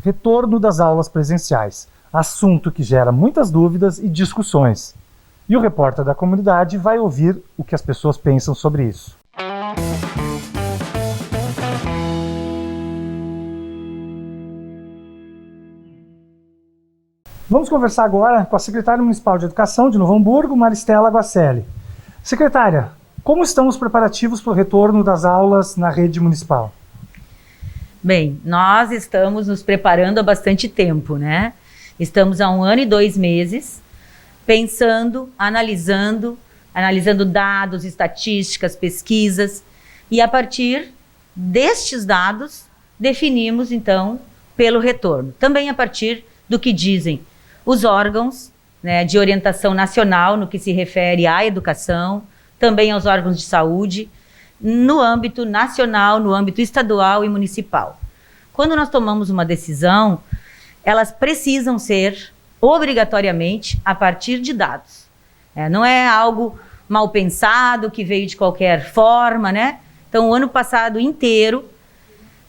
Retorno das aulas presenciais, assunto que gera muitas dúvidas e discussões. E o repórter da comunidade vai ouvir o que as pessoas pensam sobre isso. Vamos conversar agora com a secretária municipal de Educação de Novo Hamburgo, Maristela Guacelli. Secretária, como estão os preparativos para o retorno das aulas na rede municipal? Bem, nós estamos nos preparando há bastante tempo, né? Estamos há 1 ano e 2 meses pensando, analisando dados, estatísticas, pesquisas, e a partir destes dados definimos então pelo retorno. Também a partir do que dizem os órgãos, né, de orientação nacional no que se refere à educação, também aos órgãos de saúde, no âmbito nacional, no âmbito estadual e municipal. Quando nós tomamos uma decisão, elas precisam ser obrigatoriamente a partir de dados. Não é algo mal pensado, que veio de qualquer forma, né? Então, o ano passado inteiro,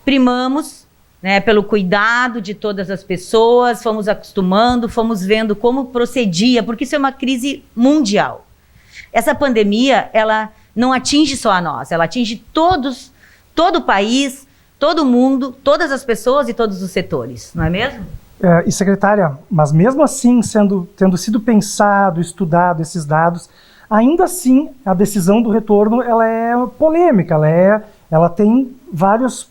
primamos, né, pelo cuidado de todas as pessoas, fomos acostumando, fomos vendo como procedia, porque isso é uma crise mundial. Essa pandemia, ela não atinge só a nós, ela atinge todo o país, todo mundo, todas as pessoas e todos os setores, não é mesmo? E secretária, mas mesmo assim, tendo sido pensado, estudado esses dados, ainda assim a decisão do retorno ela é polêmica, ela tem vários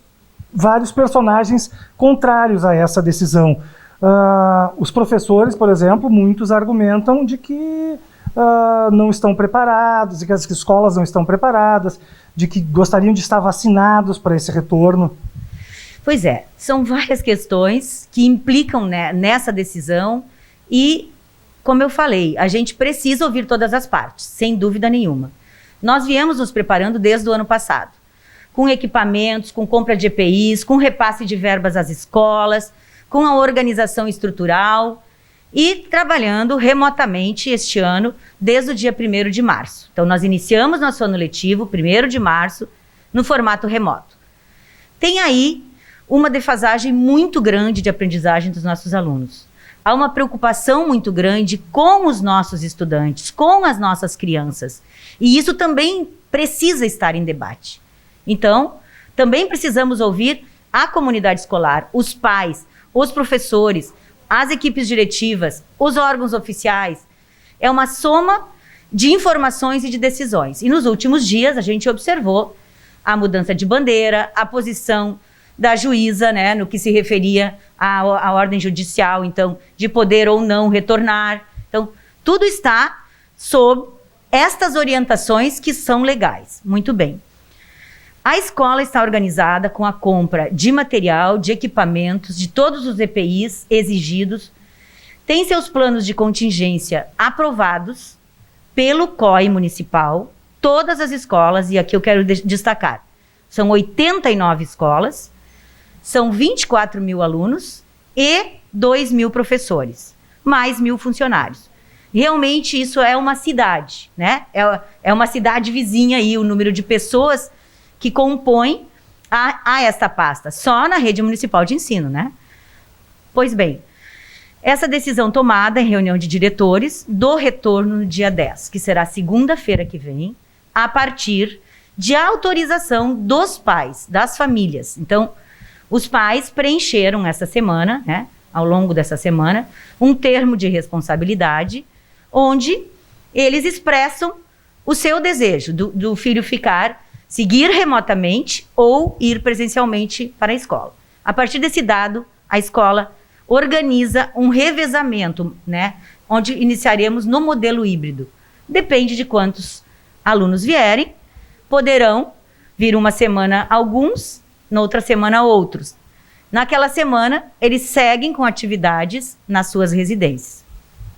personagens contrários a essa decisão. Os professores, por exemplo, muitos argumentam de que não estão preparados, de que as escolas não estão preparadas, de que gostariam de estar vacinados para esse retorno. Pois é, são várias questões que implicam, né, nessa decisão e, como eu falei, a gente precisa ouvir todas as partes, sem dúvida nenhuma. Nós viemos nos preparando desde o ano passado, com equipamentos, com compra de EPIs, com repasse de verbas às escolas, com a organização estrutural e trabalhando remotamente este ano, desde o dia 1º de março. Então, nós iniciamos nosso ano letivo, 1º de março, no formato remoto. Tem aí uma defasagem muito grande de aprendizagem dos nossos alunos. Há uma preocupação muito grande com os nossos estudantes, com as nossas crianças. E isso também precisa estar em debate. Então, também precisamos ouvir a comunidade escolar, os pais, os professores, as equipes diretivas, os órgãos oficiais. É uma soma de informações e de decisões. E nos últimos dias a gente observou a mudança de bandeira, a posição da juíza, né, no que se referia à ordem judicial, então, de poder ou não retornar. Então, tudo está sob estas orientações que são legais. Muito bem. A escola está organizada com a compra de material, de equipamentos, de todos os EPIs exigidos, tem seus planos de contingência aprovados pelo COI municipal, todas as escolas, e aqui eu quero destacar, são 89 escolas, são 24 mil alunos e 2 mil professores, mais 1.000 funcionários. Realmente isso é uma cidade, né? É uma cidade vizinha aí, o número de pessoas que compõem a esta pasta, só na rede municipal de ensino, né? Pois bem, essa decisão tomada em reunião de diretores do retorno no dia 10, que será segunda-feira que vem, a partir de autorização dos pais, das famílias. Então, os pais preencheram essa semana, né, ao longo dessa semana, um termo de responsabilidade, onde eles expressam o seu desejo do filho seguir remotamente ou ir presencialmente para a escola. A partir desse dado, a escola organiza um revezamento, né, onde iniciaremos no modelo híbrido. Depende de quantos alunos vierem, poderão vir uma semana alguns, na outra semana outros. Naquela semana, eles seguem com atividades nas suas residências.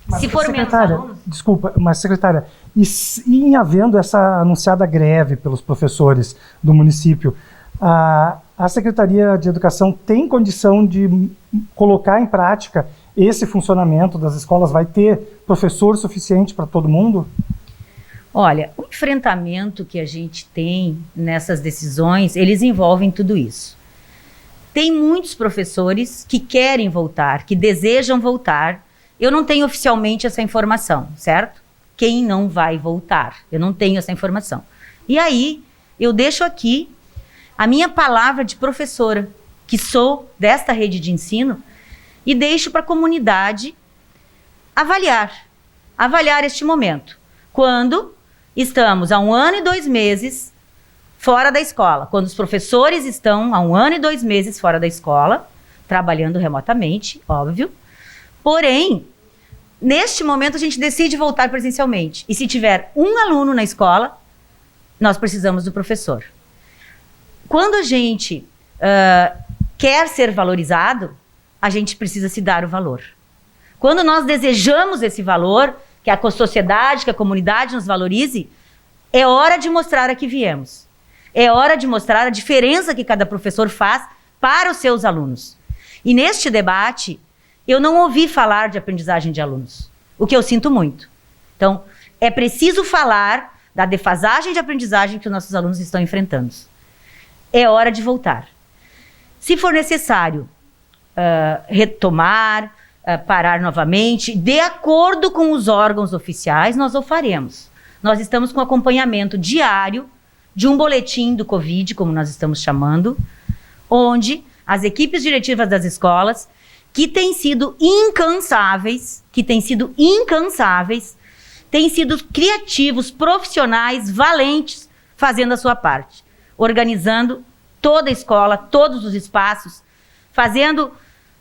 Mas, se for menos alunos... Desculpa, mas secretária, e em havendo essa anunciada greve pelos professores do município, a Secretaria de Educação tem condição de colocar em prática esse funcionamento das escolas vai ter professor suficiente para todo mundo? Olha, o enfrentamento que a gente tem nessas decisões, eles envolvem tudo isso. Tem muitos professores que querem voltar, que desejam voltar. Eu não tenho oficialmente essa informação, certo? Quem não vai voltar? Eu não tenho essa informação. E aí, eu deixo aqui a minha palavra de professora, que sou desta rede de ensino, e deixo para a comunidade avaliar este momento. Quando estamos há 1 ano e 2 meses fora da escola, quando os professores estão há 1 ano e 2 meses fora da escola, trabalhando remotamente, óbvio. Porém, neste momento a gente decide voltar presencialmente. E se tiver um aluno na escola, nós precisamos do professor. Quando a gente quer ser valorizado, a gente precisa se dar o valor. Quando nós desejamos esse valor, que a sociedade, que a comunidade nos valorize, é hora de mostrar a que viemos. É hora de mostrar a diferença que cada professor faz para os seus alunos. E neste debate, eu não ouvi falar de aprendizagem de alunos, o que eu sinto muito. Então, é preciso falar da defasagem de aprendizagem que os nossos alunos estão enfrentando. É hora de voltar. Se for necessário retomar, parar novamente, de acordo com os órgãos oficiais, nós o faremos. Nós estamos com acompanhamento diário de um boletim do Covid, como nós estamos chamando, onde as equipes diretivas das escolas, que têm sido incansáveis, têm sido criativos, profissionais, valentes, fazendo a sua parte, organizando toda a escola, todos os espaços, fazendo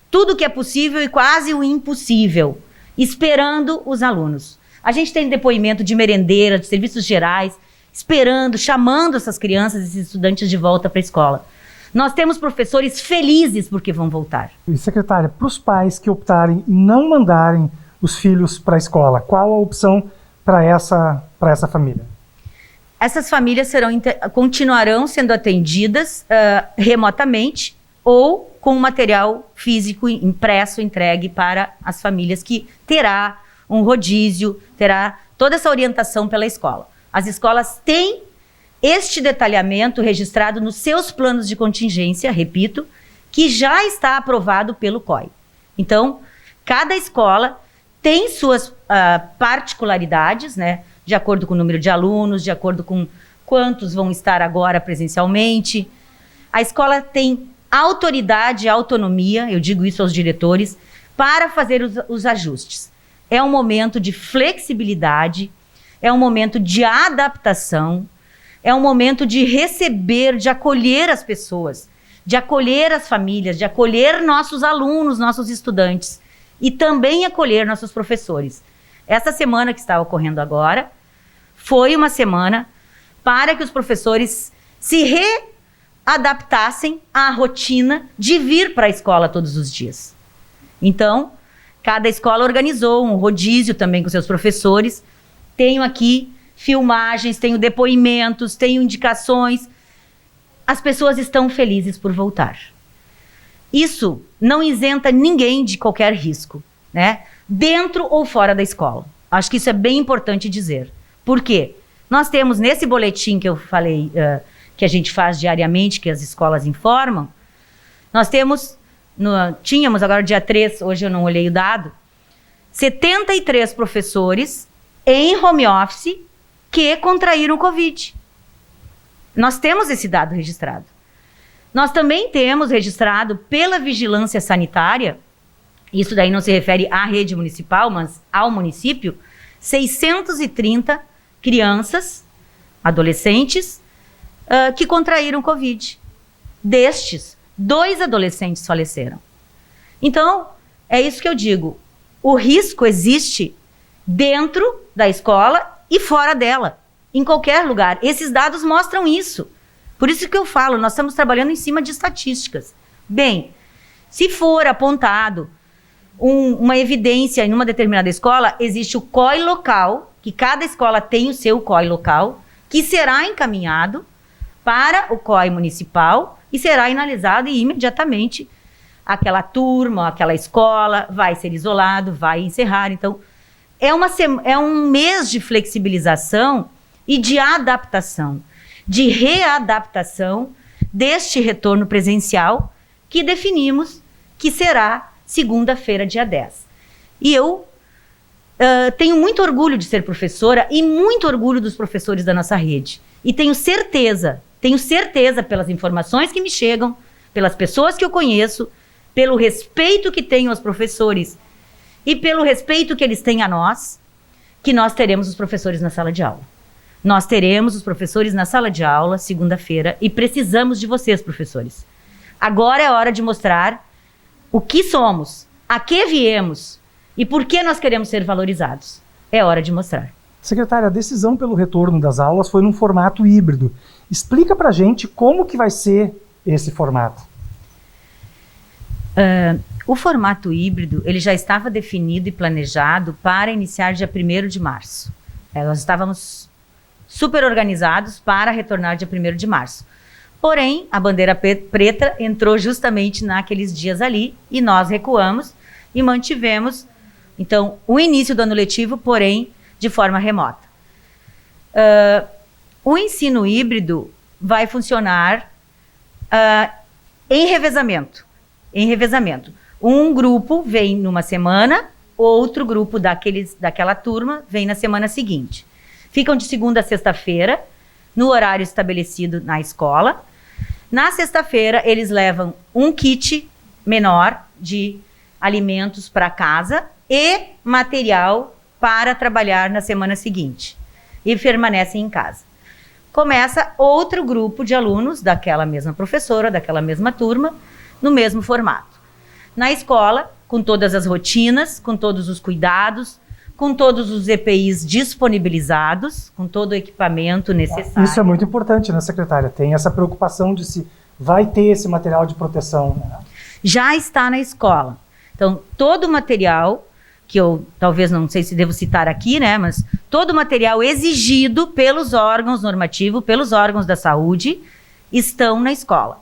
tudo o que é possível e quase o impossível, esperando os alunos. A gente tem depoimento de merendeira, de serviços gerais, esperando, chamando essas crianças, esses estudantes de volta para a escola. Nós temos professores felizes porque vão voltar. E, secretária, para os pais que optarem em não mandarem os filhos para a escola, qual a opção para essa família? Essas famílias continuarão sendo atendidas remotamente ou com material físico impresso, entregue para as famílias, que terá um rodízio, terá toda essa orientação pela escola. As escolas têm este detalhamento registrado nos seus planos de contingência, repito, que já está aprovado pelo COI. Então, cada escola tem suas particularidades, né, de acordo com o número de alunos, de acordo com quantos vão estar agora presencialmente. A escola tem autoridade e autonomia, eu digo isso aos diretores, para fazer os ajustes. É um momento de flexibilidade, é um momento de adaptação, é um momento de receber, de acolher as pessoas, de acolher as famílias, de acolher nossos alunos, nossos estudantes e também acolher nossos professores. Essa semana que está ocorrendo agora foi uma semana para que os professores se readaptassem à rotina de vir para a escola todos os dias. Então, cada escola organizou um rodízio também com seus professores. Tenho aqui filmagens, tenho depoimentos, tenho indicações. As pessoas estão felizes por voltar. Isso não isenta ninguém de qualquer risco, né? Dentro ou fora da escola. Acho que isso é bem importante dizer. Por quê? Nós temos nesse boletim que eu falei, que a gente faz diariamente, que as escolas informam, nós tínhamos agora dia 3, hoje eu não olhei o dado, 73 professores em home office que contraíram o Covid. Nós temos esse dado registrado. Nós também temos registrado pela vigilância sanitária, isso daí não se refere à rede municipal, mas ao município, 630 crianças, adolescentes, que contraíram Covid. Destes, 2 adolescentes faleceram. Então, é isso que eu digo. O risco existe dentro da escola e fora dela, em qualquer lugar. Esses dados mostram isso. Por isso que eu falo, nós estamos trabalhando em cima de estatísticas. Bem, se for apontado uma evidência em uma determinada escola, existe o COI local, que cada escola tem o seu COI local, que será encaminhado para o COI municipal e será analisado e imediatamente aquela turma, aquela escola vai ser isolado, vai encerrar. Então, é um mês de flexibilização e de adaptação, de readaptação deste retorno presencial que definimos que será segunda-feira, dia 10. E eu tenho muito orgulho de ser professora e muito orgulho dos professores da nossa rede. E tenho certeza pelas informações que me chegam, pelas pessoas que eu conheço, pelo respeito que tenho aos professores e pelo respeito que eles têm a nós, que nós teremos os professores na sala de aula. Nós teremos os professores na sala de aula segunda-feira e precisamos de vocês, professores. Agora é hora de mostrar o que somos, a que viemos e por que nós queremos ser valorizados. É hora de mostrar. Secretária, a decisão pelo retorno das aulas foi num formato híbrido. Explica pra gente como que vai ser esse formato. O formato híbrido, ele já estava definido e planejado para iniciar dia 1º de março. Nós estávamos super organizados para retornar dia 1º de março. Porém, a bandeira preta entrou justamente naqueles dias ali e nós recuamos e mantivemos, então, o início do ano letivo, porém, de forma remota. O ensino híbrido vai funcionar em revezamento. Um grupo vem numa semana, outro grupo daquela turma vem na semana seguinte. Ficam de segunda a sexta-feira, no horário estabelecido na escola. Na sexta-feira, eles levam um kit menor de alimentos para casa e material para trabalhar na semana seguinte. E permanecem em casa. Começa outro grupo de alunos daquela mesma professora, daquela mesma turma, no mesmo formato. Na escola, com todas as rotinas, com todos os cuidados, com todos os EPIs disponibilizados, com todo o equipamento necessário. Isso é muito importante, né, secretária? Tem essa preocupação de se vai ter esse material de proteção, né? Já está na escola. Então, todo o material, que eu talvez não sei se devo citar aqui, né, mas todo o material exigido pelos órgãos normativos, pelos órgãos da saúde, estão na escola.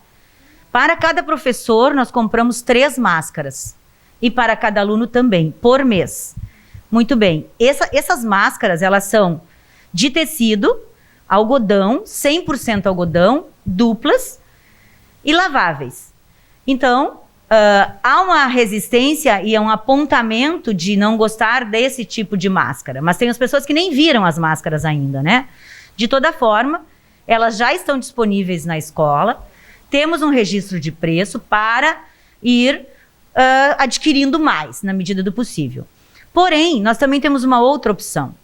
Para cada professor, nós compramos 3 máscaras. E para cada aluno também, por mês. Muito bem. Essas máscaras, elas são de tecido, algodão, 100% algodão, duplas e laváveis. Então, há uma resistência e um apontamento de não gostar desse tipo de máscara. Mas tem as pessoas que nem viram as máscaras ainda, né? De toda forma, elas já estão disponíveis na escola. Temos um registro de preço para ir adquirindo mais, na medida do possível. Porém, nós também temos uma outra opção.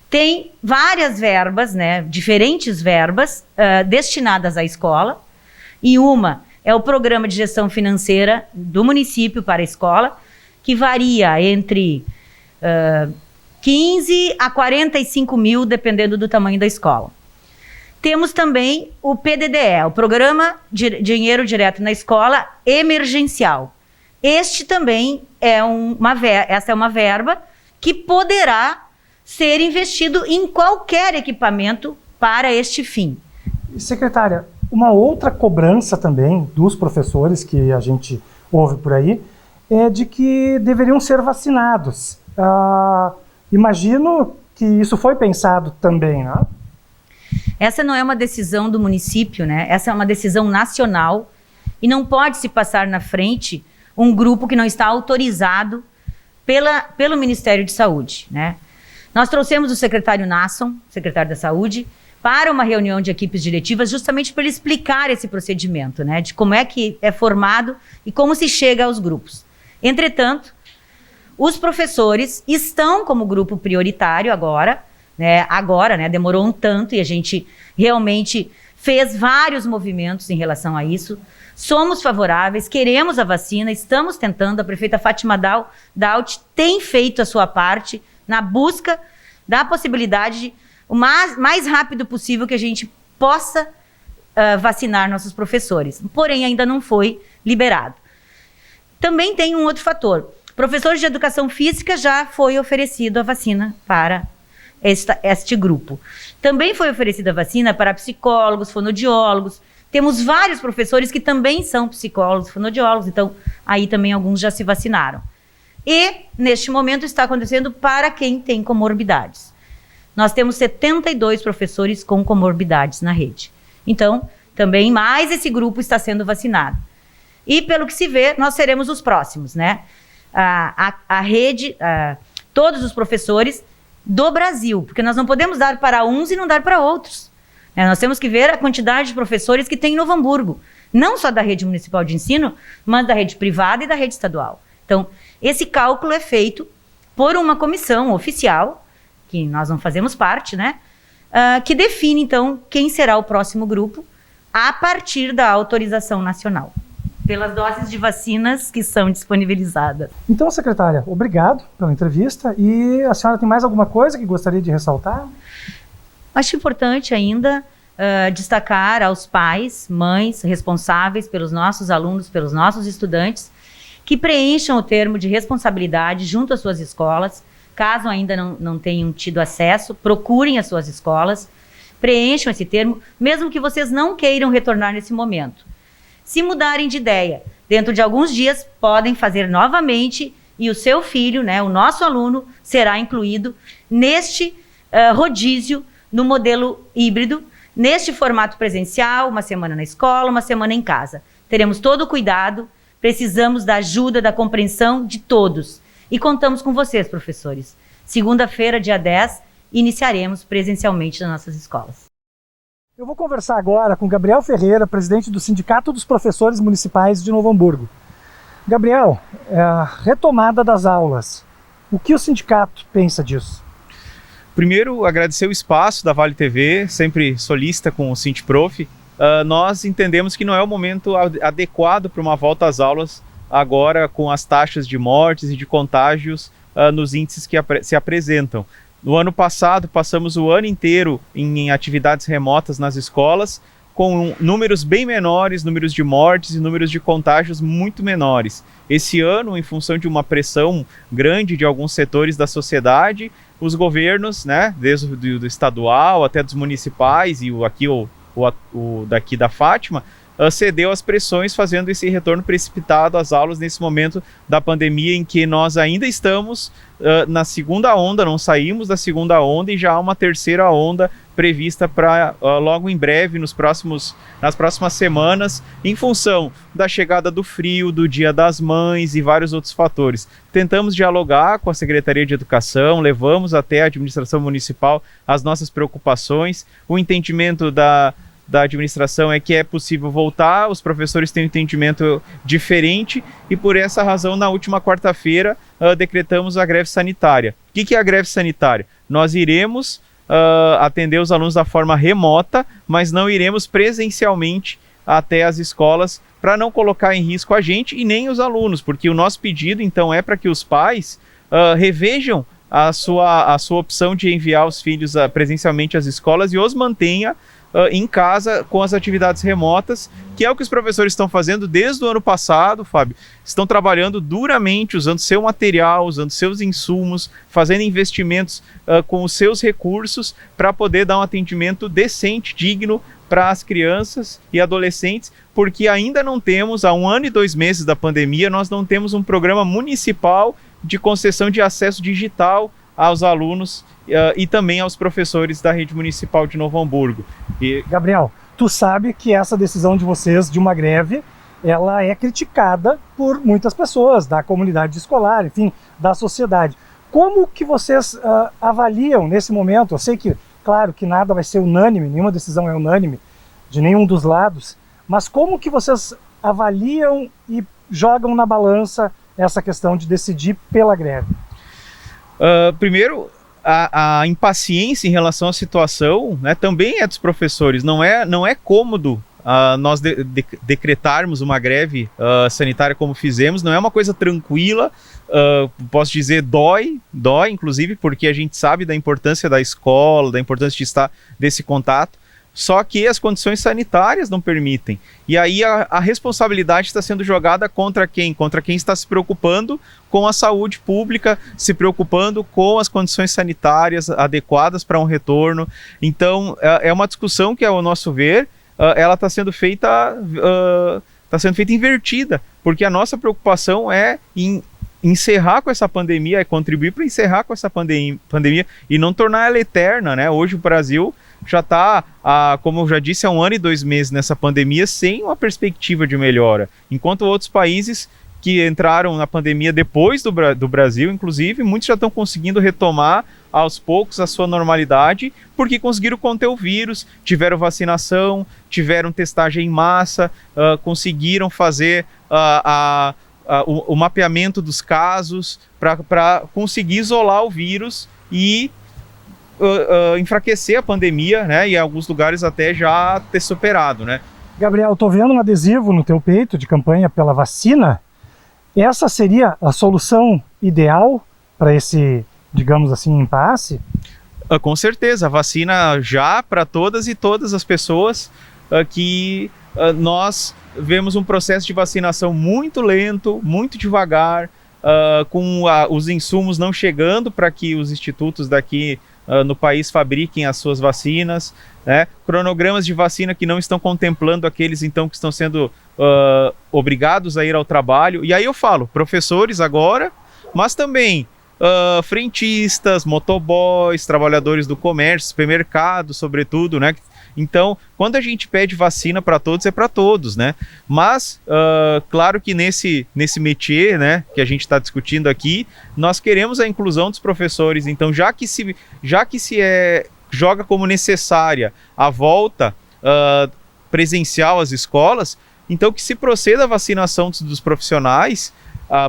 Tem várias verbas, né, diferentes verbas destinadas à escola, e uma é o Programa de Gestão Financeira do município para a escola, que varia entre 15 a 45 mil, dependendo do tamanho da escola. Temos também o PDDE, o Programa de Dinheiro Direto na Escola Emergencial. Este também essa é uma verba que poderá ser investido em qualquer equipamento para este fim. Secretária, uma outra cobrança também dos professores que a gente ouve por aí é de que deveriam ser vacinados. Imagino que isso foi pensado também, né? Essa não é uma decisão do município, né? Essa é uma decisão nacional e não pode se passar na frente um grupo que não está autorizado pelo Ministério de Saúde, né? Nós trouxemos o secretário Nasson, secretário da Saúde, para uma reunião de equipes diretivas justamente para ele explicar esse procedimento, né? De como é que é formado e como se chega aos grupos. Entretanto, os professores estão como grupo prioritário agora, né, demorou um tanto e a gente realmente fez vários movimentos em relação a isso. Somos favoráveis, queremos a vacina, estamos tentando. A prefeita Fátima Daut tem feito a sua parte na busca da possibilidade de, o mais rápido possível que a gente possa vacinar nossos professores. Porém, ainda não foi liberado. Também tem um outro fator. Professores de educação física já foi oferecido a vacina para este grupo. Também foi oferecida a vacina para psicólogos, fonoaudiólogos, Temos vários professores que também são psicólogos, fonoaudiólogos, então aí também alguns já se vacinaram. E, neste momento, está acontecendo para quem tem comorbidades. Nós temos 72 professores com comorbidades na rede. Então, também mais esse grupo está sendo vacinado. E, pelo que se vê, nós seremos os próximos, né? A rede, todos os professores do Brasil, porque nós não podemos dar para uns e não dar para outros. Nós temos que ver a quantidade de professores que tem em Novo Hamburgo, não só da rede municipal de ensino, mas da rede privada e da rede estadual. Então, esse cálculo é feito por uma comissão oficial, que nós não fazemos parte, né? Que define, então, quem será o próximo grupo a partir da autorização nacional, pelas doses de vacinas que são disponibilizadas. Então, secretária, obrigado pela entrevista. E a senhora tem mais alguma coisa que gostaria de ressaltar? Acho importante ainda destacar aos pais, mães responsáveis pelos nossos alunos, pelos nossos estudantes, que preencham o termo de responsabilidade junto às suas escolas. Caso ainda não tenham tido acesso, procurem as suas escolas, preencham esse termo, mesmo que vocês não queiram retornar nesse momento. Se mudarem de ideia, dentro de alguns dias podem fazer novamente e o seu filho, né, o nosso aluno, será incluído neste rodízio no modelo híbrido, neste formato presencial, uma semana na escola, uma semana em casa. Teremos todo o cuidado, precisamos da ajuda, da compreensão de todos. E contamos com vocês, professores. Segunda-feira, dia 10, iniciaremos presencialmente nas nossas escolas. Eu vou conversar agora com Gabriel Ferreira, presidente do Sindicato dos Professores Municipais de Novo Hamburgo. Gabriel, a retomada das aulas, o que o sindicato pensa disso? Primeiro, agradecer o espaço da Vale TV, sempre solícita com o Sindprof. Nós entendemos que não é o momento adequado para uma volta às aulas agora com as taxas de mortes e de contágios nos índices que se apresentam. No ano passado, passamos o ano inteiro em atividades remotas nas escolas, com números bem menores, números de mortes e números de contágios muito menores. Esse ano, em função de uma pressão grande de alguns setores da sociedade, os governos, né, desde do estadual até dos municipais e o daqui da Fátima, cedeu às pressões, fazendo esse retorno precipitado às aulas nesse momento da pandemia em que nós ainda estamos na segunda onda, não saímos da segunda onda e já há uma terceira onda prevista para logo em breve, nas próximas semanas, em função da chegada do frio, do Dia das Mães e vários outros fatores. Tentamos dialogar com a Secretaria de Educação, levamos até a administração municipal as nossas preocupações, o entendimento da administração é que é possível voltar, os professores têm um entendimento diferente e por essa razão, na última quarta-feira, decretamos a greve sanitária. O que é a greve sanitária? Nós iremos atender os alunos da forma remota, mas não iremos presencialmente até as escolas para não colocar em risco a gente e nem os alunos, porque o nosso pedido, então, é para que os pais revejam a sua opção de enviar os filhos presencialmente às escolas e os mantenha em casa com as atividades remotas, que é o que os professores estão fazendo desde o ano passado, Fábio. Estão trabalhando duramente, usando seu material, usando seus insumos, fazendo investimentos com os seus recursos para poder dar um atendimento decente, digno para as crianças e adolescentes, porque ainda não temos, há 1 ano e 2 meses da pandemia, nós não temos um programa municipal de concessão de acesso digital aos alunos e também aos professores da rede municipal de Novo Hamburgo. Gabriel, tu sabe que essa decisão de vocês de uma greve, ela é criticada por muitas pessoas da comunidade escolar, enfim, da sociedade. Como que vocês avaliam nesse momento? Eu sei que, claro, que nada vai ser unânime, nenhuma decisão é unânime de nenhum dos lados, mas como que vocês avaliam e jogam na balança essa questão de decidir pela greve? Primeiro, a impaciência em relação à situação, né, também é dos professores. Não é cômodo nós decretarmos uma greve sanitária como fizemos, não é uma coisa tranquila, posso dizer, dói, inclusive, porque a gente sabe da importância da escola, da importância de estar desse contato, só que as condições sanitárias não permitem. E aí a responsabilidade está sendo jogada contra quem? Contra quem está se preocupando com a saúde pública, se preocupando com as condições sanitárias adequadas para um retorno. Então, é uma discussão que, ao nosso ver, ela está sendo feita invertida, porque a nossa preocupação é em encerrar com essa pandemia, é contribuir para encerrar com essa pandemia e não tornar ela eterna, né? Hoje o Brasil já está, como eu já disse, há 1 ano e 2 meses nessa pandemia sem uma perspectiva de melhora, enquanto outros países que entraram na pandemia depois do Brasil, inclusive, muitos já estão conseguindo retomar aos poucos a sua normalidade, porque conseguiram conter o vírus, tiveram vacinação, tiveram testagem em massa, conseguiram fazer o mapeamento dos casos para conseguir isolar o vírus e enfraquecer a pandemia, né? E em alguns lugares até já ter superado, né? Gabriel, estou vendo um adesivo no teu peito de campanha pela vacina. Essa seria a solução ideal para esse, digamos assim, impasse? Com certeza, a vacina já para todas as pessoas que nós vemos um processo de vacinação muito lento, muito devagar, com os insumos não chegando para que os institutos daqui no país fabriquem as suas vacinas, né? Cronogramas de vacina que não estão contemplando aqueles então que estão sendo obrigados a ir ao trabalho. E aí eu falo, professores agora, mas também frentistas, motoboys, trabalhadores do comércio, supermercado, sobretudo, né? Então, quando a gente pede vacina para todos, é para todos, né? Mas, claro que nesse métier, né, que a gente está discutindo aqui, nós queremos a inclusão dos professores. Então, já que se joga como necessária a volta presencial às escolas, então que se proceda a vacinação dos profissionais.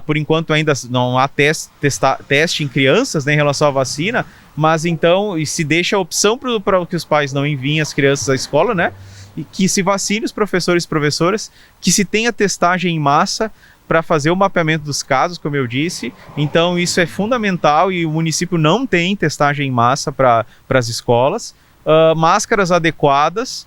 Por enquanto ainda não há teste em crianças, né, em relação à vacina, mas então se deixa a opção para que os pais não enviem as crianças à escola, né, e que se vacine os professores e professoras, que se tenha testagem em massa para fazer o mapeamento dos casos, como eu disse. Então isso é fundamental e o município não tem testagem em massa para as escolas. Máscaras adequadas,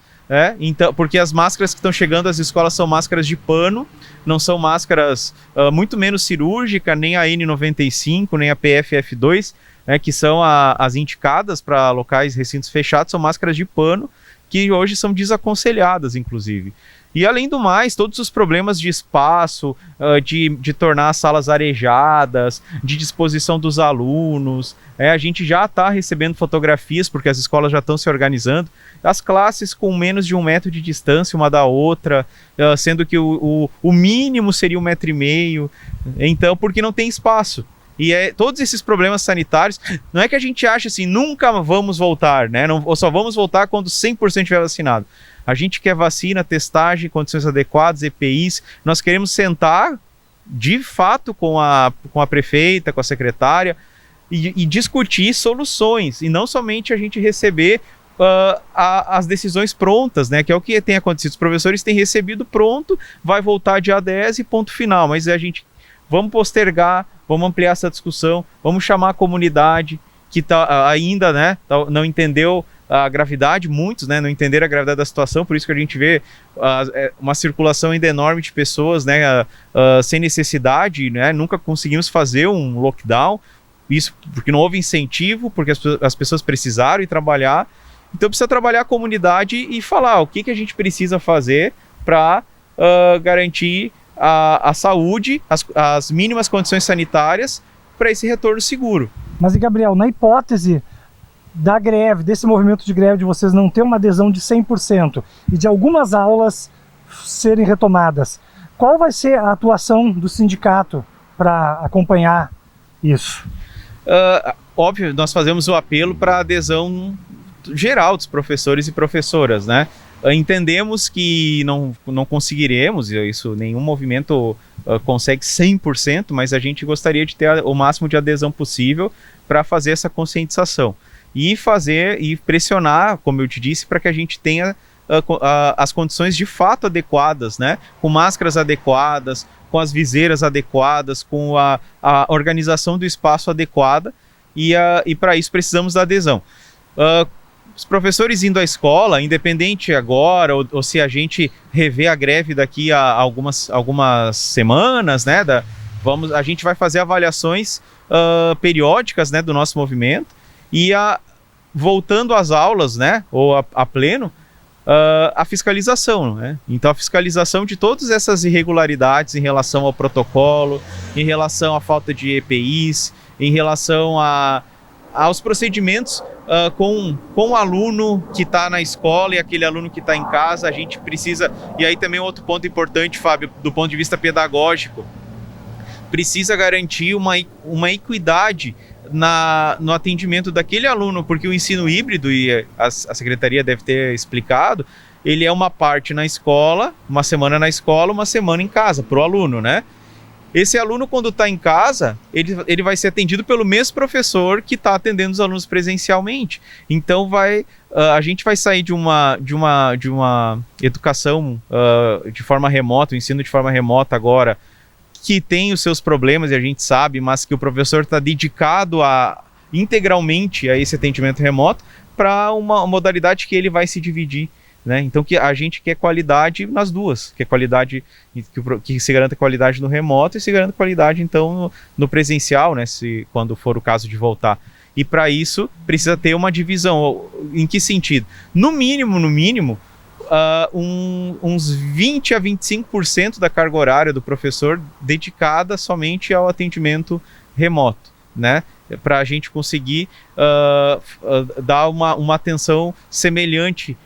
então, porque as máscaras que estão chegando às escolas são máscaras de pano, não são máscaras muito menos cirúrgicas, nem a N95, nem a PFF2, que são as indicadas para locais, recintos fechados, são máscaras de pano, que hoje são desaconselhadas, inclusive. E além do mais, todos os problemas de espaço, de tornar as salas arejadas, de disposição dos alunos, a gente já está recebendo fotografias, porque as escolas já estão se organizando, as classes com menos de 1 metro de distância uma da outra, sendo que o mínimo seria 1,5 metro, então, porque não tem espaço. E todos esses problemas sanitários, não é que a gente acha assim, nunca vamos voltar, né? Ou só vamos voltar quando 100% estiver vacinado. A gente quer vacina, testagem, condições adequadas, EPIs. Nós queremos sentar, de fato, com a prefeita, com a secretária, e discutir soluções. E não somente a gente receber as decisões prontas, né? Que é o que tem acontecido. Os professores têm recebido pronto, vai voltar dia 10 e ponto final. Mas a gente... Vamos postergar, vamos ampliar essa discussão, vamos chamar a comunidade que ainda, né, não entendeu a gravidade, muitos, né, não entenderam a gravidade da situação, por isso que a gente vê uma circulação ainda enorme de pessoas, né, sem necessidade, né, nunca conseguimos fazer um lockdown, isso porque não houve incentivo, porque as pessoas precisaram ir trabalhar, então precisa trabalhar a comunidade e falar o que a gente precisa fazer para garantir a saúde, as mínimas condições sanitárias para esse retorno seguro. Mas, Gabriel, na hipótese da greve, desse movimento de greve de vocês não ter uma adesão de 100% e de algumas aulas serem retomadas, qual vai ser a atuação do sindicato para acompanhar isso? Óbvio, nós fazemos o apelo para a adesão geral dos professores e professoras, né? Entendemos que não conseguiremos, isso nenhum movimento consegue 100%, mas a gente gostaria de ter o máximo de adesão possível para fazer essa conscientização e pressionar, como eu te disse, para que a gente tenha as condições de fato adequadas, né? Com máscaras adequadas, com as viseiras adequadas, com a organização do espaço adequada e para isso precisamos da adesão. Os professores indo à escola, independente agora, ou se a gente rever a greve daqui a algumas semanas, né, a gente vai fazer avaliações periódicas, né, do nosso movimento, e voltando às aulas, né, ou a pleno, a fiscalização, né? Então a fiscalização de todas essas irregularidades em relação ao protocolo, em relação à falta de EPIs, em relação aos procedimentos com o aluno que está na escola e aquele aluno que está em casa. A gente precisa, e aí também outro ponto importante, Fábio, do ponto de vista pedagógico, precisa garantir uma equidade no atendimento daquele aluno, porque o ensino híbrido, e a secretaria deve ter explicado, ele é uma parte na escola, uma semana na escola, uma semana em casa, para o aluno, né? Esse aluno, quando está em casa, ele vai ser atendido pelo mesmo professor que está atendendo os alunos presencialmente. Então a gente vai sair de uma educação de forma remota, o ensino de forma remota agora, que tem os seus problemas, e a gente sabe, mas que o professor está dedicado integralmente a esse atendimento remoto, para uma modalidade que ele vai se dividir, né? Então que a gente quer qualidade nas duas, quer qualidade, que se garanta qualidade no remoto e se garanta qualidade então no presencial, né? Quando for o caso de voltar. E para isso precisa ter uma divisão. Em que sentido? No mínimo, uns 20 a 25% da carga horária do professor dedicada somente ao atendimento remoto, né? Para a gente conseguir dar uma atenção semelhante,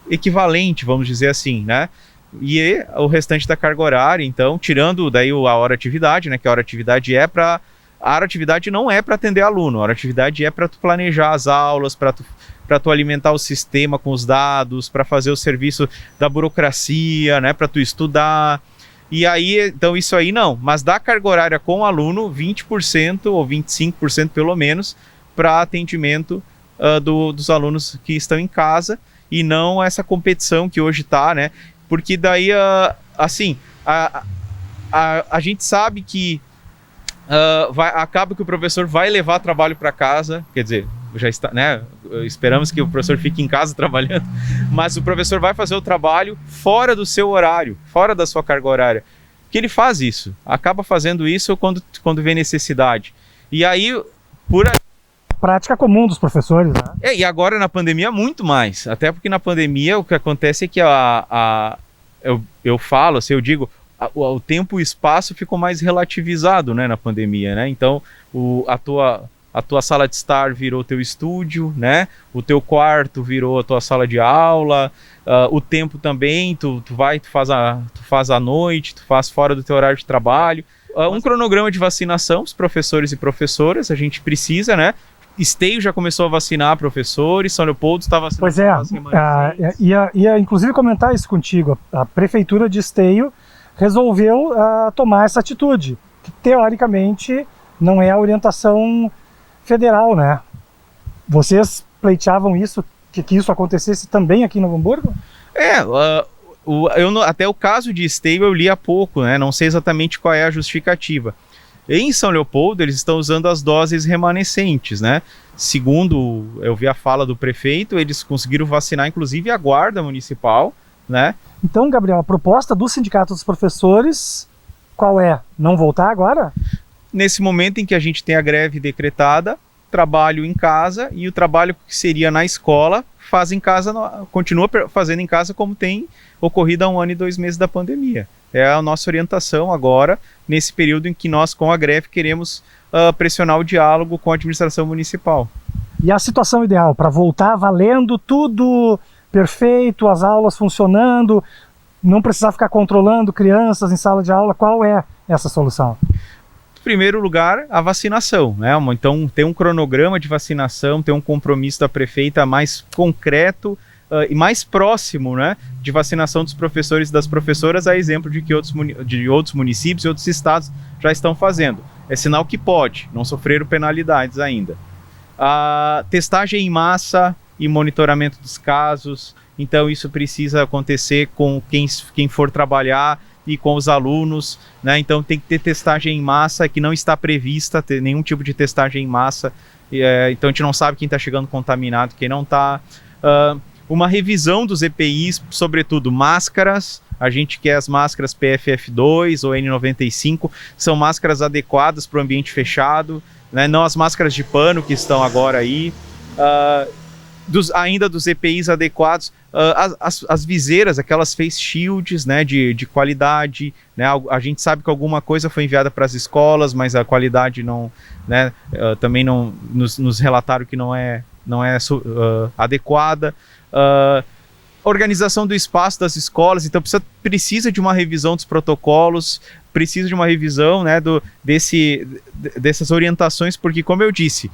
equivalente, vamos dizer assim, né? E o restante da carga horária, então, tirando daí a hora-atividade, né? Que a hora-atividade a hora-atividade não é para atender aluno, a hora-atividade é para tu planejar as aulas, para tu alimentar o sistema com os dados, para fazer o serviço da burocracia, né? Para tu estudar. E aí, então isso aí não, mas da carga horária com o aluno, 20% ou 25% pelo menos, para atendimento dos alunos que estão em casa, e não essa competição que hoje está, né? Porque daí, assim, a gente sabe que acaba que o professor vai levar trabalho para casa, quer dizer, já está, né? Esperamos que o professor fique em casa trabalhando, mas o professor vai fazer o trabalho fora do seu horário, fora da sua carga horária, que ele faz isso, acaba fazendo isso quando vê necessidade. E aí, prática comum dos professores, né? E agora na pandemia muito mais, até porque na pandemia o que acontece é que eu falo, assim, eu digo, o tempo e o espaço ficou mais relativizado, né, na pandemia, né? Então a tua sala de estar virou teu estúdio, né? O teu quarto virou a tua sala de aula, o tempo também, tu faz à noite, tu faz fora do teu horário de trabalho. Um cronograma de vacinação, os professores e professoras, a gente precisa, né? Esteio já começou a vacinar professores, São Leopoldo está vacinando. Pois é, ia inclusive comentar isso contigo. A prefeitura de Esteio resolveu tomar essa atitude, que teoricamente não é a orientação federal, né? Vocês pleiteavam isso, que isso acontecesse também aqui em Novo Hamburgo? Até o caso de Esteio eu li há pouco, né? Não sei exatamente qual é a justificativa. Em São Leopoldo eles estão usando as doses remanescentes, né? Segundo eu vi a fala do prefeito, eles conseguiram vacinar inclusive a guarda municipal, né? Então, Gabriel, a proposta do Sindicato dos Professores, qual é? Não voltar agora? Nesse momento em que a gente tem a greve decretada, trabalho em casa, e o trabalho que seria na escola faz em casa, continua fazendo em casa como tem ocorrido há 1 ano e 2 meses da pandemia. É a nossa orientação agora, nesse período em que nós, com a greve, queremos pressionar o diálogo com a administração municipal. E a situação ideal para voltar valendo tudo perfeito, as aulas funcionando, não precisar ficar controlando crianças em sala de aula, qual é essa solução? Em primeiro lugar, a vacinação, né? Então, tem um cronograma de vacinação, tem um compromisso da prefeita mais concreto e mais próximo, né, de vacinação dos professores e das professoras, a exemplo de que outros municípios e outros estados já estão fazendo. É sinal que pode, não sofreram penalidades ainda. A testagem em massa e monitoramento dos casos, então isso precisa acontecer com quem for trabalhar e com os alunos, né? Então tem que ter testagem em massa, que não está prevista ter nenhum tipo de testagem em massa, então a gente não sabe quem está chegando contaminado, quem não está. Uma revisão dos EPIs, sobretudo máscaras, a gente quer as máscaras PFF2 ou N95, são máscaras adequadas para o ambiente fechado, né? Não as máscaras de pano que estão agora aí. ainda dos EPIs adequados, as viseiras, aquelas face shields, né, de qualidade, né, a gente sabe que alguma coisa foi enviada para as escolas, mas a qualidade não, né, também não nos relataram que não é adequada. Organização do espaço das escolas, então precisa de uma revisão dos protocolos, precisa de uma revisão, né, dessas orientações, porque, como eu disse,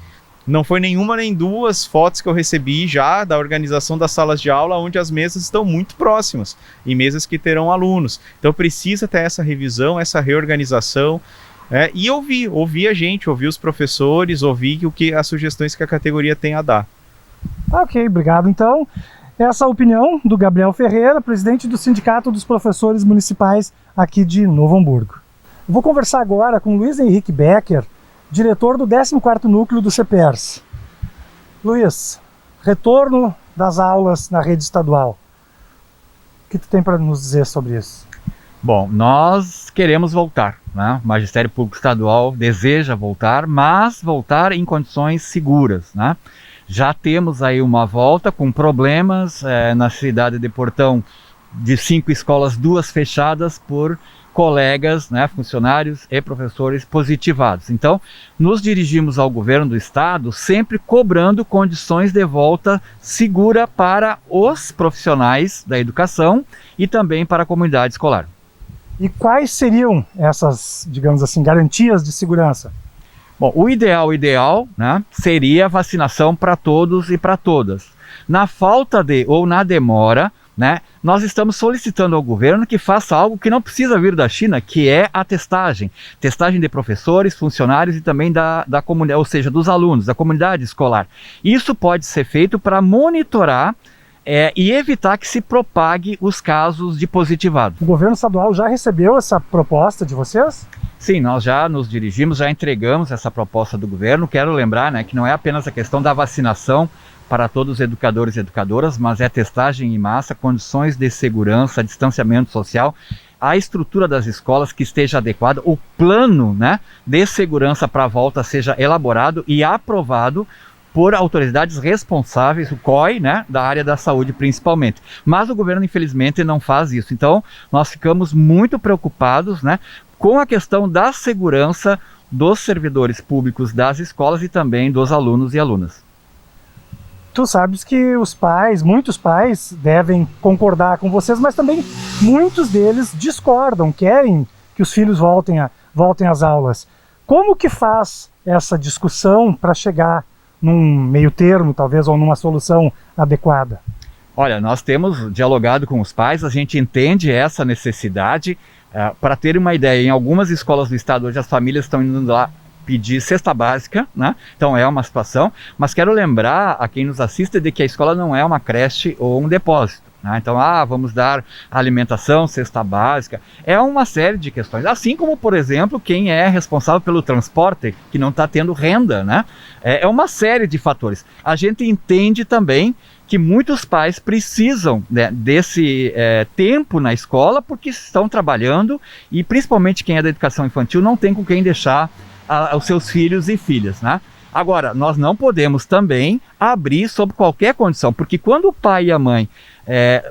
não foi nenhuma nem duas fotos que eu recebi já da organização das salas de aula, onde as mesas estão muito próximas, e mesas que terão alunos. Então precisa ter essa revisão, essa reorganização, e ouvir a gente, ouvir os professores, ouvir as sugestões que a categoria tem a dar. Ok, obrigado. Então, essa é a opinião do Gabriel Ferreira, presidente do Sindicato dos Professores Municipais aqui de Novo Hamburgo. Vou conversar agora com Luiz Henrique Becker, diretor do 14º Núcleo do CEPERS. Luiz, retorno das aulas na rede estadual. O que tu tem para nos dizer sobre isso? Bom, nós queremos voltar, né? O Magistério Público Estadual deseja voltar, mas voltar em condições seguras, né? Já temos aí uma volta com problemas na cidade de Portão, de 5 escolas, 2 fechadas por colegas, né, funcionários e professores positivados. Então, nos dirigimos ao governo do estado sempre cobrando condições de volta segura para os profissionais da educação e também para a comunidade escolar. E quais seriam essas, digamos assim, garantias de segurança? Bom, o ideal, né, seria vacinação para todos e para todas. Na falta ou na demora, né, nós estamos solicitando ao governo que faça algo que não precisa vir da China, que é a testagem. Testagem de professores, funcionários e também da comunidade, ou seja, dos alunos, da comunidade escolar. Isso pode ser feito para monitorar e evitar que se propague os casos de positivado. O governo estadual já recebeu essa proposta de vocês? Sim, nós já nos dirigimos, já entregamos essa proposta do governo. Quero lembrar, né, que não é apenas a questão da vacinação para todos os educadores e educadoras, mas é testagem em massa, condições de segurança, distanciamento social, a estrutura das escolas que esteja adequada, o plano, né, de segurança para a volta seja elaborado e aprovado por autoridades responsáveis, o COI, né, da área da saúde principalmente. Mas o governo, infelizmente, não faz isso. Então, nós ficamos muito preocupados, né, com a questão da segurança dos servidores públicos das escolas e também dos alunos e alunas. Tu sabes que os pais, muitos pais, devem concordar com vocês, mas também muitos deles discordam, querem que os filhos voltem às aulas. Como que faz essa discussão para chegar num meio termo, talvez, ou numa solução adequada? Olha, nós temos dialogado com os pais, a gente entende essa necessidade. Para ter uma ideia, em algumas escolas do estado hoje as famílias estão indo lá pedir cesta básica, né? Então é uma situação, mas quero lembrar a quem nos assiste de que a escola não é uma creche ou um depósito, né? Então, vamos dar alimentação, cesta básica, é uma série de questões, assim como, por exemplo, quem é responsável pelo transporte, que não está tendo renda, né? É uma série de fatores. A gente entende também que muitos pais precisam, né, desse tempo na escola porque estão trabalhando e principalmente quem é da educação infantil não tem com quem deixar os seus filhos e filhas, né? Agora, nós não podemos também abrir sob qualquer condição, porque quando o pai e a mãe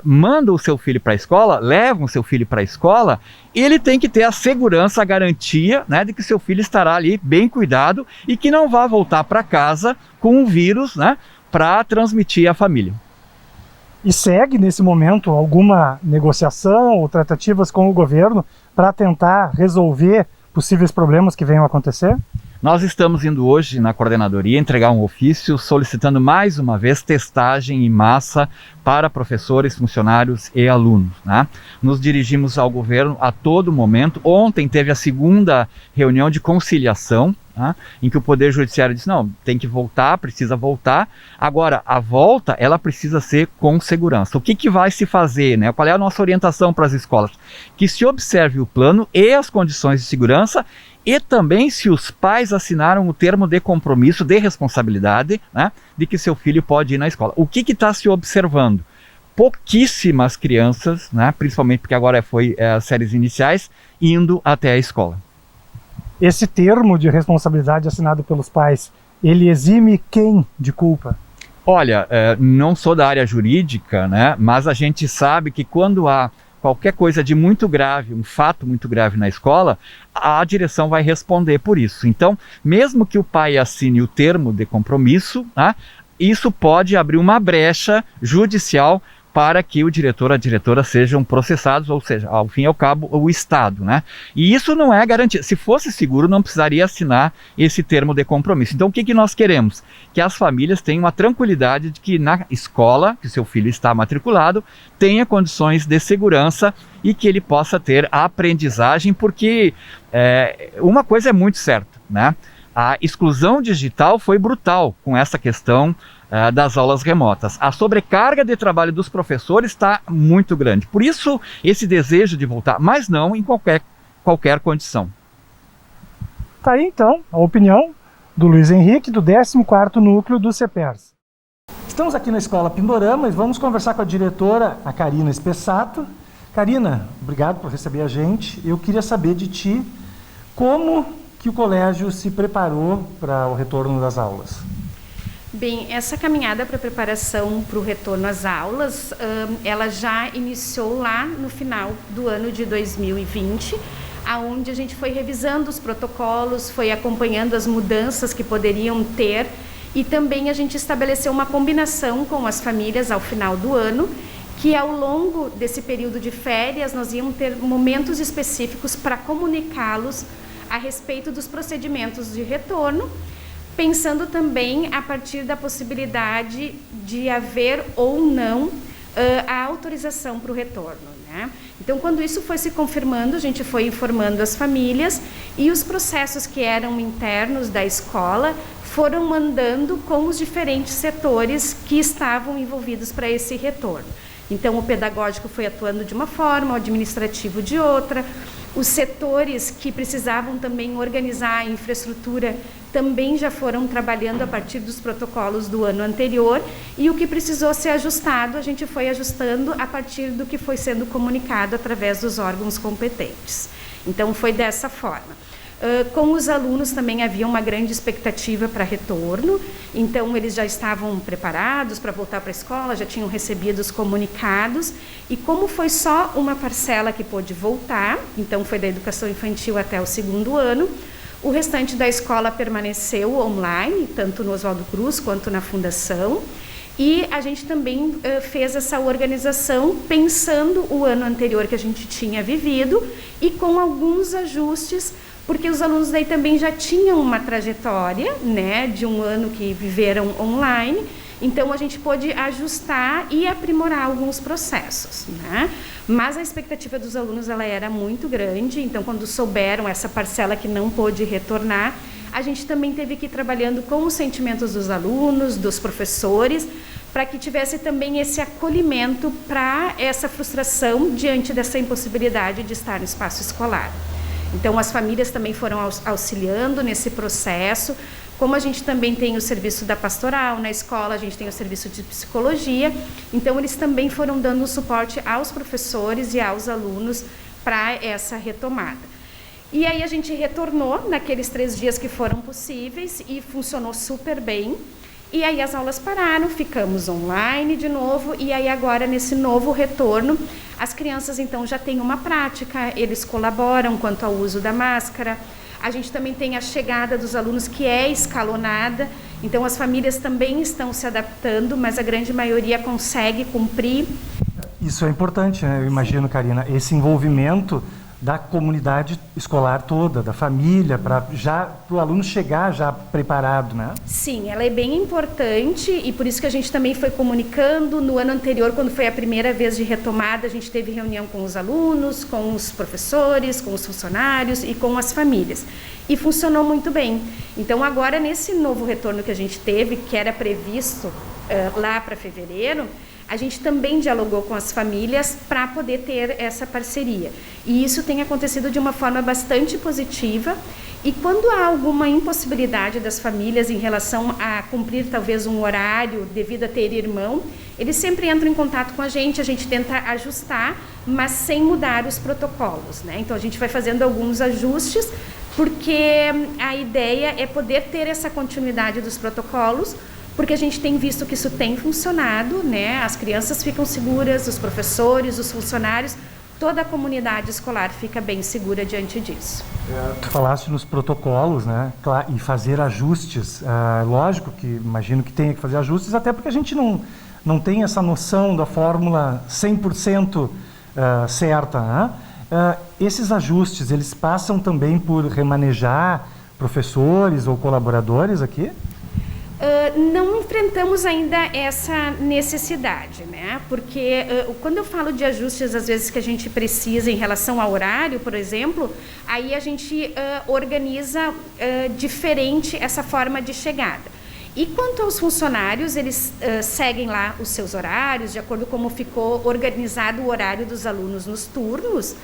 mandam o seu filho para a escola, levam o seu filho para a escola, ele tem que ter a segurança, a garantia, né, de que seu filho estará ali bem cuidado e que não vai voltar para casa com um vírus, né, para transmitir à família. E segue nesse momento alguma negociação ou tratativas com o governo para tentar resolver possíveis problemas que venham a acontecer? Nós estamos indo hoje na coordenadoria entregar um ofício solicitando mais uma vez testagem em massa para professores, funcionários e alunos, né? Nos dirigimos ao governo a todo momento. Ontem teve a segunda reunião de conciliação, né, em que o Poder Judiciário disse, não, tem que voltar, precisa voltar. Agora, a volta, ela precisa ser com segurança. O que vai se fazer, né? Qual é a nossa orientação para as escolas? Que se observe o plano e as condições de segurança e também se os pais assinaram o termo de compromisso, de responsabilidade, né, de que seu filho pode ir na escola. O que está se observando? Pouquíssimas crianças, né, principalmente porque agora foi as séries iniciais, indo até a escola. Esse termo de responsabilidade assinado pelos pais, ele exime quem de culpa? Olha, não sou da área jurídica, né? Mas a gente sabe que quando há qualquer coisa de muito grave, um fato muito grave na escola, a direção vai responder por isso. Então, mesmo que o pai assine o termo de compromisso, né, isso pode abrir uma brecha judicial para que o diretor, a diretora sejam processados, ou seja, ao fim e ao cabo, o Estado, né? E isso não é garantia. Se fosse seguro, não precisaria assinar esse termo de compromisso. Então, o que nós queremos? Que as famílias tenham uma tranquilidade de que na escola, que seu filho está matriculado, tenha condições de segurança e que ele possa ter a aprendizagem, porque uma coisa é muito certa, né? A exclusão digital foi brutal com essa questão das aulas remotas. A sobrecarga de trabalho dos professores está muito grande. Por isso, esse desejo de voltar, mas não em qualquer condição. Tá aí, então, a opinião do Luiz Henrique, do 14º Núcleo do CEPERS. Estamos aqui na Escola Pindorama e vamos conversar com a diretora, a Karina Spessato. Karina, obrigado por receber a gente. Eu queria saber de ti como que o colégio se preparou para o retorno das aulas. Bem, essa caminhada para preparação para o retorno às aulas, ela já iniciou lá no final do ano de 2020, aonde a gente foi revisando os protocolos, foi acompanhando as mudanças que poderiam ter e também a gente estabeleceu uma combinação com as famílias ao final do ano, que ao longo desse período de férias nós íamos ter momentos específicos para comunicá-los a respeito dos procedimentos de retorno, pensando também a partir da possibilidade de haver ou não a autorização para o retorno, né? Então, quando isso foi se confirmando, a gente foi informando as famílias e os processos que eram internos da escola foram mandando com os diferentes setores que estavam envolvidos para esse retorno. Então, o pedagógico foi atuando de uma forma, o administrativo de outra. Os setores que precisavam também organizar a infraestrutura também já foram trabalhando a partir dos protocolos do ano anterior e o que precisou ser ajustado, a gente foi ajustando a partir do que foi sendo comunicado através dos órgãos competentes. Então, foi dessa forma. Com os alunos também havia uma grande expectativa para retorno, então eles já estavam preparados para voltar para a escola, já tinham recebido os comunicados e como foi só uma parcela que pôde voltar, então foi da educação infantil até o 2º ano, o restante da escola permaneceu online, tanto no Oswaldo Cruz quanto na Fundação, e a gente também fez essa organização pensando o ano anterior que a gente tinha vivido e com alguns ajustes, porque os alunos daí também já tinham uma trajetória, né, de um ano que viveram online, então a gente pôde ajustar e aprimorar alguns processos, né? Mas a expectativa dos alunos ela era muito grande, então quando souberam essa parcela que não pôde retornar, a gente também teve que ir trabalhando com os sentimentos dos alunos, dos professores, para que tivesse também esse acolhimento para essa frustração diante dessa impossibilidade de estar no espaço escolar. Então, as famílias também foram auxiliando nesse processo. Como a gente também tem o serviço da pastoral na escola, a gente tem o serviço de psicologia, então eles também foram dando suporte aos professores e aos alunos para essa retomada. E aí a gente retornou naqueles 3 dias que foram possíveis e funcionou super bem. E aí as aulas pararam, ficamos online de novo e aí agora nesse novo retorno, as crianças então já têm uma prática, eles colaboram quanto ao uso da máscara, a gente também tem a chegada dos alunos que é escalonada, então as famílias também estão se adaptando, mas a grande maioria consegue cumprir. Isso é importante, né? Eu imagino, Karina, esse envolvimento da comunidade escolar toda, da família, para o aluno chegar já preparado, né? Sim, ela é bem importante e por isso que a gente também foi comunicando. No ano anterior, quando foi a primeira vez de retomada, a gente teve reunião com os alunos, com os professores, com os funcionários e com as famílias. E funcionou muito bem. Então agora, nesse novo retorno que a gente teve, que era previsto lá para fevereiro, a gente também dialogou com as famílias para poder ter essa parceria. E isso tem acontecido de uma forma bastante positiva. E quando há alguma impossibilidade das famílias em relação a cumprir talvez um horário devido a ter irmão, eles sempre entram em contato com a gente tenta ajustar, mas sem mudar os protocolos, né? Então a gente vai fazendo alguns ajustes, porque a ideia é poder ter essa continuidade dos protocolos, porque a gente tem visto que isso tem funcionado, né? As crianças ficam seguras, os professores, os funcionários, toda a comunidade escolar fica bem segura diante disso. Tu falaste nos protocolos, né? E fazer ajustes. Lógico que imagino que tenha que fazer ajustes, até porque a gente não tem essa noção da fórmula 100% certa, né? Esses ajustes, eles passam também por remanejar professores ou colaboradores aqui? Não enfrentamos ainda essa necessidade, né? Porque quando eu falo de ajustes, às vezes, que a gente precisa em relação ao horário, por exemplo, aí a gente organiza diferente essa forma de chegada. E quanto aos funcionários, eles seguem lá os seus horários, de acordo com como ficou organizado o horário dos alunos nos turnos,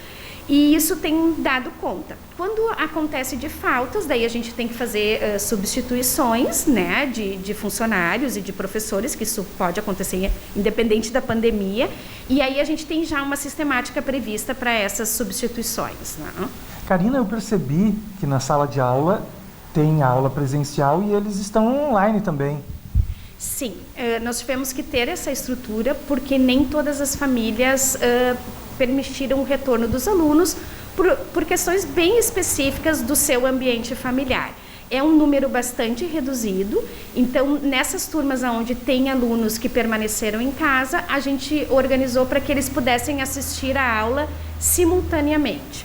e isso tem dado conta. Quando acontece de faltas, daí a gente tem que fazer substituições, né, de funcionários e de professores, que isso pode acontecer independente da pandemia, e aí a gente tem já uma sistemática prevista para essas substituições, né? Karina, eu percebi que na sala de aula tem aula presencial e eles estão online também. Sim, nós tivemos que ter essa estrutura porque nem todas as famílias permitiram o retorno dos alunos por questões bem específicas do seu ambiente familiar. É um número bastante reduzido, então nessas turmas onde tem alunos que permaneceram em casa, a gente organizou para que eles pudessem assistir a aula simultaneamente.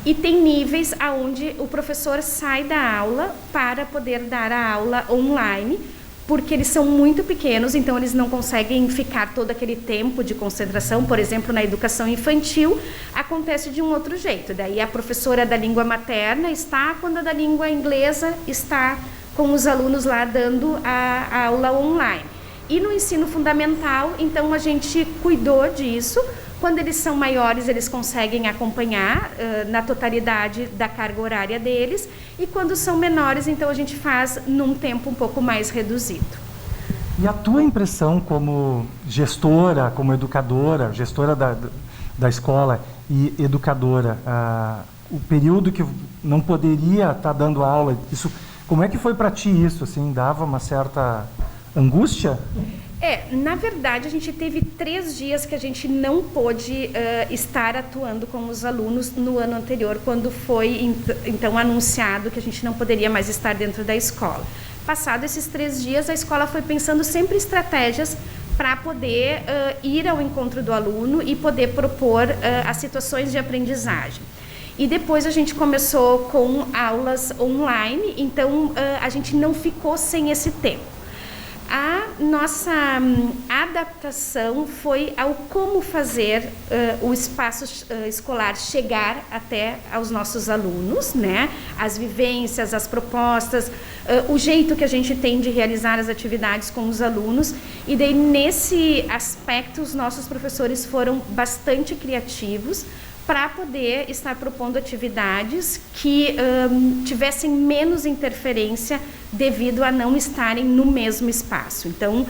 E tem níveis onde o professor sai da aula para poder dar a aula online, porque eles são muito pequenos, então eles não conseguem ficar todo aquele tempo de concentração. Por exemplo, na educação infantil, acontece de um outro jeito. Daí a professora da língua materna está, quando a da língua inglesa está com os alunos lá dando a aula online. E no ensino fundamental, então a gente cuidou disso. Quando eles são maiores, eles conseguem acompanhar na totalidade da carga horária deles. E quando são menores, então a gente faz num tempo um pouco mais reduzido. E a tua impressão como gestora, como educadora, gestora da escola e educadora, o período que não poderia estar dando aula, isso, como é que foi para ti isso? Assim, dava uma certa angústia? Na verdade, a gente teve 3 dias que a gente não pôde estar atuando com os alunos no ano anterior, quando foi então anunciado que a gente não poderia mais estar dentro da escola. Passado esses 3 dias, a escola foi pensando sempre estratégias para poder ir ao encontro do aluno e poder propor as situações de aprendizagem. E depois a gente começou com aulas online, então a gente não ficou sem esse tempo. A nossa adaptação foi ao como fazer o espaço escolar chegar até aos nossos alunos, né? As vivências, as propostas, o jeito que a gente tem de realizar as atividades com os alunos. E daí, nesse aspecto, os nossos professores foram bastante criativos para poder estar propondo atividades que tivessem menos interferência devido a não estarem no mesmo espaço. Então,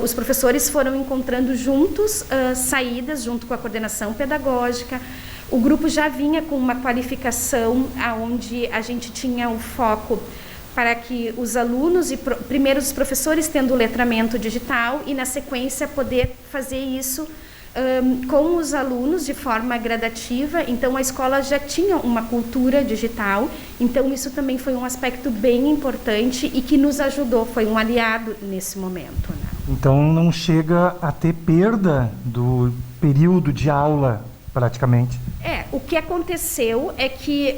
os professores foram encontrando juntos saídas, junto com a coordenação pedagógica. O grupo já vinha com uma qualificação onde a gente tinha o foco para que os alunos, primeiro os professores tendo o letramento digital e, na sequência, poder fazer isso com os alunos de forma gradativa. Então a escola já tinha uma cultura digital, então isso também foi um aspecto bem importante e que nos ajudou, foi um aliado nesse momento, né? Então não chega a ter perda do período de aula praticamente. O que aconteceu é que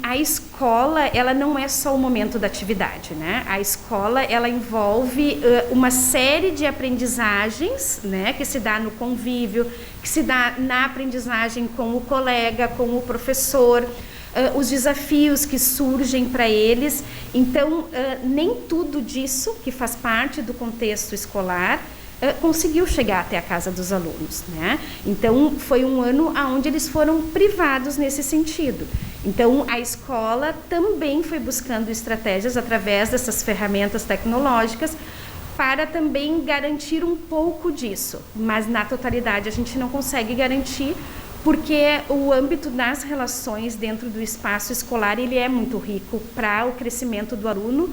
a escola, ela não é só o momento da atividade, né? A escola, ela envolve uma série de aprendizagens, né? Que se dá no convívio, que se dá na aprendizagem com o colega, com o professor, os desafios que surgem para eles. Então, nem tudo disso que faz parte do contexto escolar conseguiu chegar até a casa dos alunos, né? Então, foi um ano onde eles foram privados nesse sentido. Então, a escola também foi buscando estratégias através dessas ferramentas tecnológicas para também garantir um pouco disso, mas na totalidade a gente não consegue garantir, porque o âmbito das relações dentro do espaço escolar, ele é muito rico para o crescimento do aluno.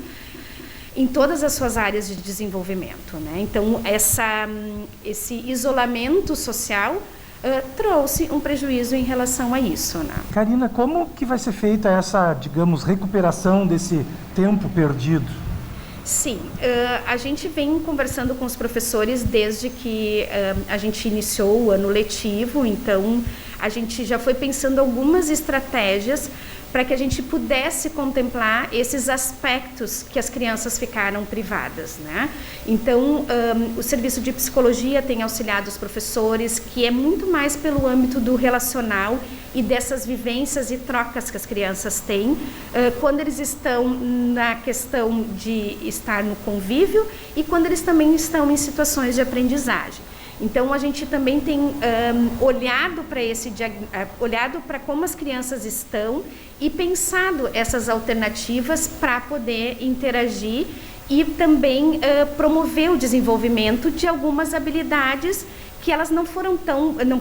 em todas as suas áreas de desenvolvimento, né? Então, esse isolamento social trouxe um prejuízo em relação a isso, né? Karina, como que vai ser feita essa, digamos, recuperação desse tempo perdido? Sim, a gente vem conversando com os professores desde que a gente iniciou o ano letivo, então a gente já foi pensando algumas estratégias para que a gente pudesse contemplar esses aspectos que as crianças ficaram privadas, né? Então, o serviço de psicologia tem auxiliado os professores, que é muito mais pelo âmbito do relacional e dessas vivências e trocas que as crianças têm quando eles estão na questão de estar no convívio e quando eles também estão em situações de aprendizagem. Então, a gente também tem olhado para como as crianças estão e pensado essas alternativas para poder interagir e também promover o desenvolvimento de algumas habilidades que elas não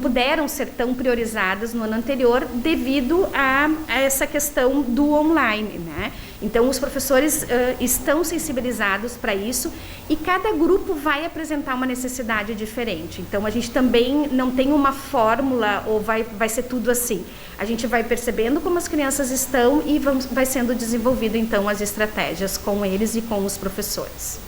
puderam ser tão priorizadas no ano anterior devido a essa questão do online, né? Então, os professores estão sensibilizados para isso e cada grupo vai apresentar uma necessidade diferente. Então, a gente também não tem uma fórmula ou vai ser tudo assim. A gente vai percebendo como as crianças estão e vai sendo desenvolvido, então, as estratégias com eles e com os professores.